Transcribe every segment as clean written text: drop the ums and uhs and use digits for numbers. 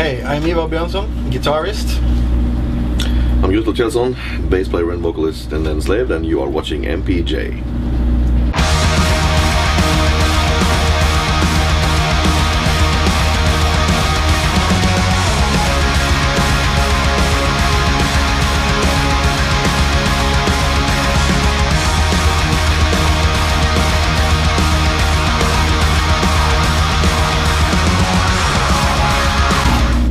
Hey, I'm Ivar Bjørnson, guitarist. I'm Grutle Kjellson, bass player and vocalist in Enslaved, and you are watching MPJ.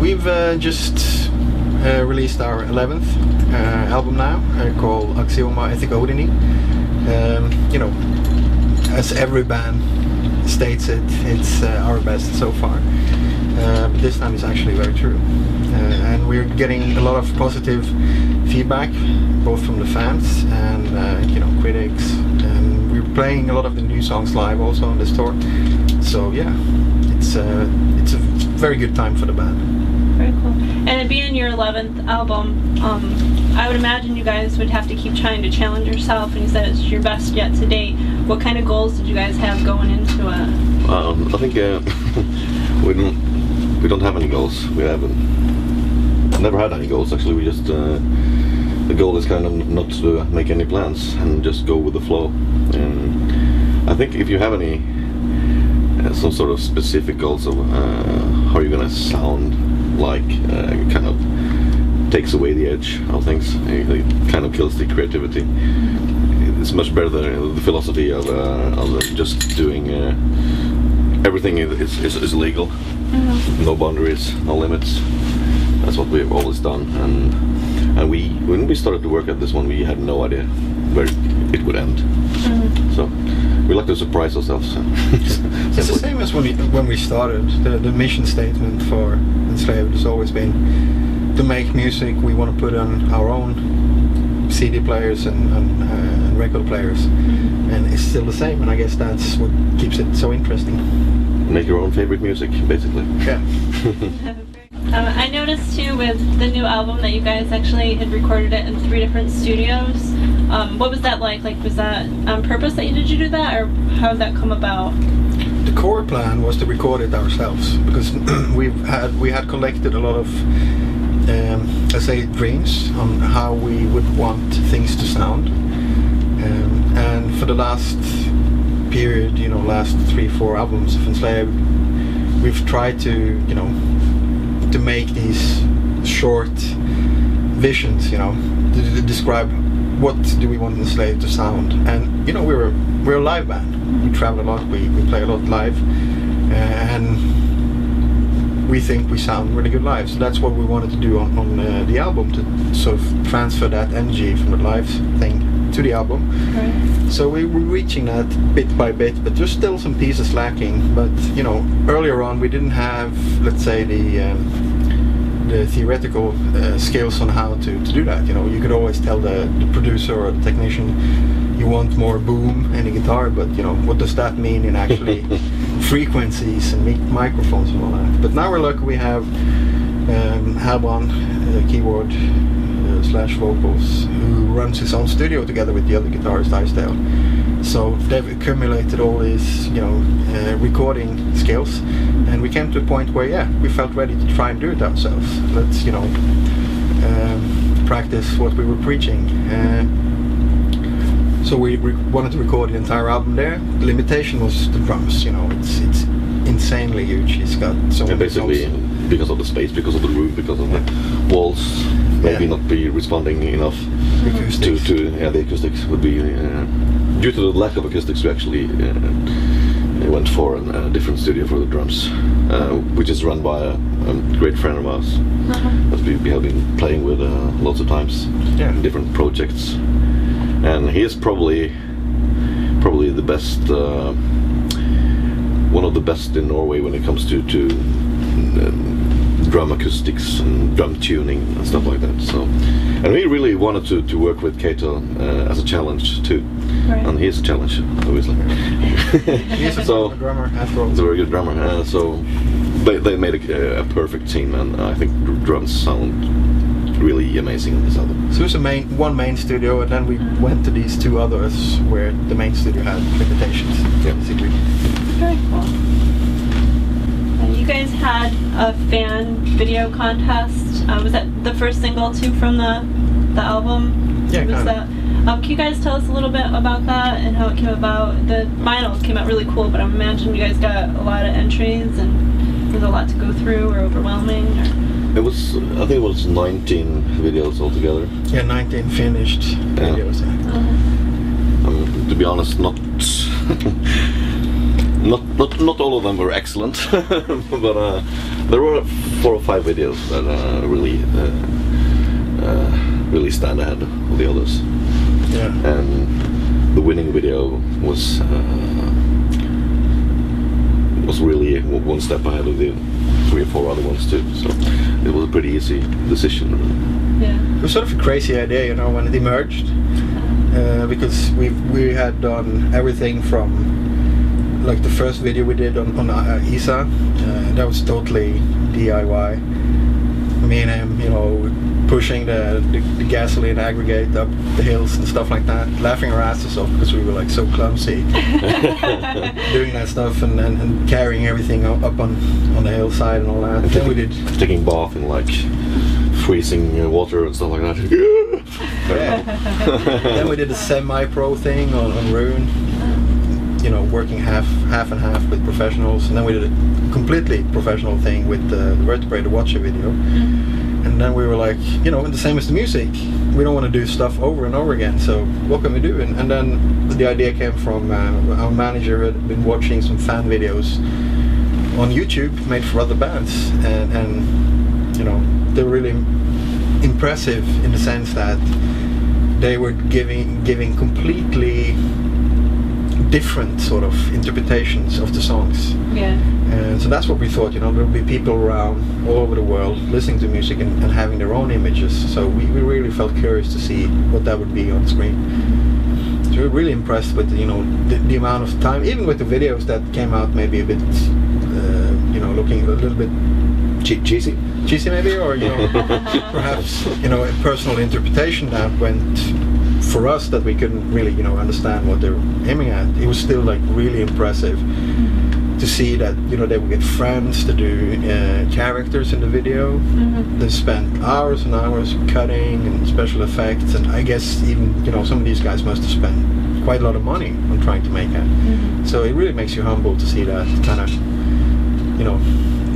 We've just released our 11th album now, called Axioma Ethica Odini. You know, as every band states it, it's our best so far. But this time it's actually very true. And we're getting a lot of positive feedback, both from the fans and you know, critics. And we're playing a lot of the new songs live also on this tour. So yeah, it's a very good time for the band. Very cool. And it being your 11th album, I would imagine you guys would have to keep trying to challenge yourself, and you said it's your best yet to date. What kind of goals did you guys have going into it? I think we don't have any goals. We haven't never had any goals actually. We just the goal is kind of not to make any plans and just go with the flow. And I think if you have any some sort of specific goals of how you're gonna sound like, kind of takes away the edge of things. It kind of kills the creativity. It's much better than the philosophy of just doing everything is legal. Mm-hmm. No boundaries, no limits. That's what we've always done. And when we started to work at this one, we had no idea where it would end. Mm-hmm. So we like to surprise ourselves. It's the same as when we started. The mission statement for Enslaved has always been to make music we want to put on our own CD players and record players. Mm-hmm. And it's still the same, and I guess that's what keeps it so interesting. Make your own favorite music, basically. Yeah. I noticed too with the new album that you guys actually had recorded it in 3 different studios. What was that like? Like, was that on purpose that you did do that, or how did that come about? The core plan was to record it ourselves, because we had collected a lot of let's say dreams on how we would want things to sound, and for the last period, you know, last 3-4 albums of Enslaved, we've tried to, you know, to make these short visions, you know, to describe what do we want Enslaved to sound. And you know, we're a live band. We travel a lot, we play a lot live, and we think we sound really good live. So that's what we wanted to do on the album, to sort of transfer that energy from the live thing to the album. Right. So we were reaching that bit by bit, but there's still some pieces lacking. But you know, earlier on we didn't have, let's say, the theoretical skills on how to do that. You know, you could always tell the producer or the technician you want more boom in the guitar, but you know, what does that mean in actually frequencies and microphones and all that. But now we're lucky we have Halban, keyboard / vocals, who runs his own studio together with the other guitarist Icedale. So they've accumulated all these, you know, recording skills, and we came to a point where, yeah, we felt ready to try and do it ourselves. Let's, you know, practice what we were preaching. So we wanted to record the entire album there. The limitation was the drums. You know, it's insanely huge. He's got so many basically songs. Because of the space, because of the room, because of the walls, maybe not be responding enough to the acoustics would be. Due to the lack of acoustics, we actually went for a different studio for the drums, which is run by a great friend of ours that we have been playing with lots of times in different projects. And he is probably the best, one of the best in Norway when it comes to drum acoustics and drum tuning and stuff like that. So, and we really wanted to work with Kato as a challenge too. Right. And he is a challenge, obviously. He's a drummer after all. He's a very good drummer. So they made a perfect team, and I think drums sound really amazing on this album. So it was one main studio, and then we went to these 2 others where the main studio had limitations. Yeah. Basically. Very cool. you guys had a fan video contest. Was that the first single too from the album? Yeah, was that? Can you guys tell us a little bit about that and how it came about? The vinyl came out really cool, but I imagine you guys got a lot of entries and there's a lot to go through, or overwhelming. Or? It was, I think it was 19 videos altogether. Yeah, 19 finished videos. Yeah. To be honest, not all of them were excellent, but there were 4 or 5 videos that really stand ahead of the others. Yeah. And the winning video was really one step ahead of the 3 or 4 other ones too. So it was a pretty easy decision. Yeah. It was sort of a crazy idea, you know, when it emerged, because we had done everything from, like, the first video we did on Isa, that was totally DIY. Me and him, you know, pushing the gasoline aggregate up the hills and stuff like that, laughing our asses off because we were like so clumsy doing that stuff and carrying everything up on the hillside and all that. And then we did taking bath in like freezing water and stuff like that. Yeah. Then we did a semi-pro thing on Rune, you know, working half and half with professionals, and then we did a completely professional thing with the Vertebrae, the Watcher video. And then we were like, you know, the same as the music, we don't want to do stuff over and over again, so what can we do? And then the idea came from our manager who had been watching some fan videos on YouTube made for other bands, and you know, they were really impressive in the sense that they were giving completely different sort of interpretations of the songs. Yeah. And so that's what we thought, you know, there'll be people around all over the world listening to music and having their own images. So we really felt curious to see what that would be on screen. So we were really impressed with, you know, the amount of time, even with the videos that came out maybe a bit, you know, looking a little bit cheesy maybe, or, you know, perhaps, you know, a personal interpretation that went for us that we couldn't really, you know, understand what they were aiming at. It was still like really impressive to see that, you know, they would get friends to do characters in the video. They spent hours and hours cutting and special effects, and I guess even, you know, some of these guys must have spent quite a lot of money on trying to make it. So it really makes you humble to see that kind of, you know,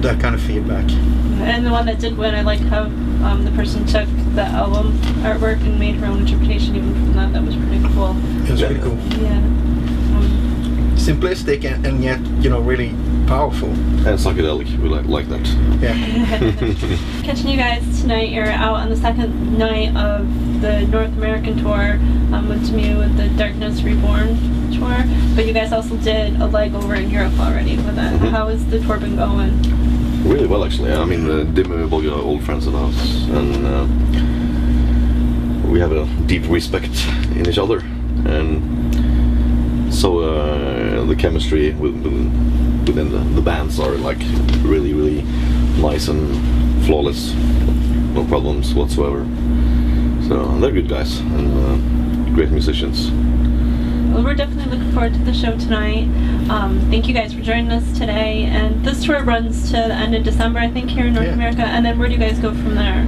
that kind of feedback. And the one that did win, I like how the person took the album artwork and made her own interpretation even from that. That was pretty cool. It was pretty cool. Yeah. Simplistic and yet, you know, really powerful. And psychedelic, we like that. Yeah. Catching you guys tonight, you're out on the second night of the North American tour with Dimmu with the Darkness Reborn tour, but you guys also did a leg over in Europe already with it. How has the tour been going? Really well, actually. I mean, Dimmu Borgir are old friends of ours, and we have a deep respect in each other, and so the chemistry within the bands are like really nice and flawless, no problems whatsoever. So they're good guys and great musicians. Well, we're definitely looking forward to the show tonight. Thank you guys for joining us today. And this tour runs to the end of December, I think, here in North America. And then where do you guys go from there?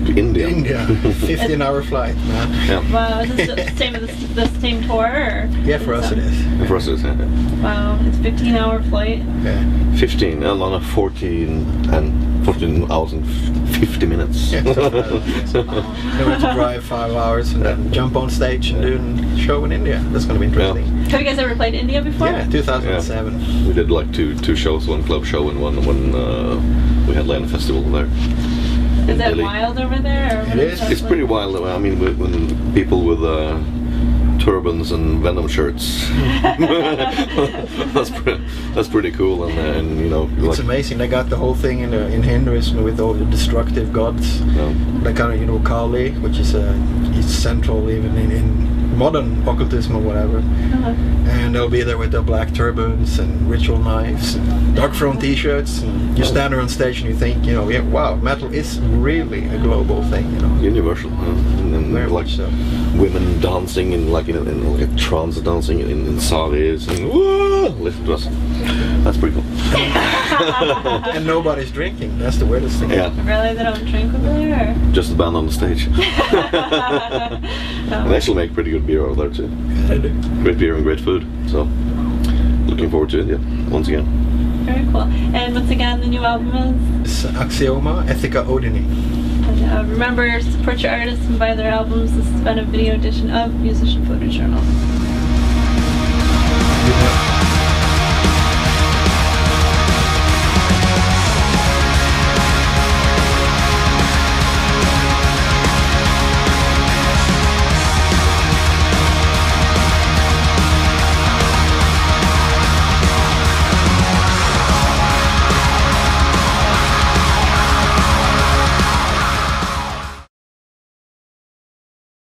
To India. 15-hour flight, man. Yeah. Wow, is this the same tour? Or yeah, for us it is. For us it is, yeah. Wow, it's a 15-hour flight. Yeah. 15 and on a 14 hours and 50 minutes. Yeah. Then we have to drive 5 hours and then jump on stage and do a show in India. That's going to be interesting. Yeah. Have you guys ever played India before? Yeah, 2007. Yeah. We did like two shows, one club show and one when we had Land Festival there. Is it wild over there? Or it is. It's pretty wild. I mean, when people with turbans and Venom shirts, that's pretty cool. And you know, it's amazing. They got the whole thing in Hinduism with all the destructive gods. Like kind of, you know, Kali, which is it's central even in modern occultism or whatever. And they'll be there with their black turbans and ritual knives and dark throne t-shirts, and you stand there on stage and you think, you know, yeah, wow, metal is really a global thing, you know. Universal. And very like much so. Women dancing in like a trance dancing in saris and whoa, listen to us. That's pretty cool. and nobody's drinking. That's the weirdest thing. Yeah. Really, they don't drink over there? Just the band on the stage. And they actually make pretty good beer over there too. Yeah, they do. Great beer and great food. So looking forward to it. Yeah, once again. Very cool. And once again, the new album is? It's Axioma Ethica Odini. And remember, support your artists and buy their albums. This has been a video edition of Musicianphotojournal.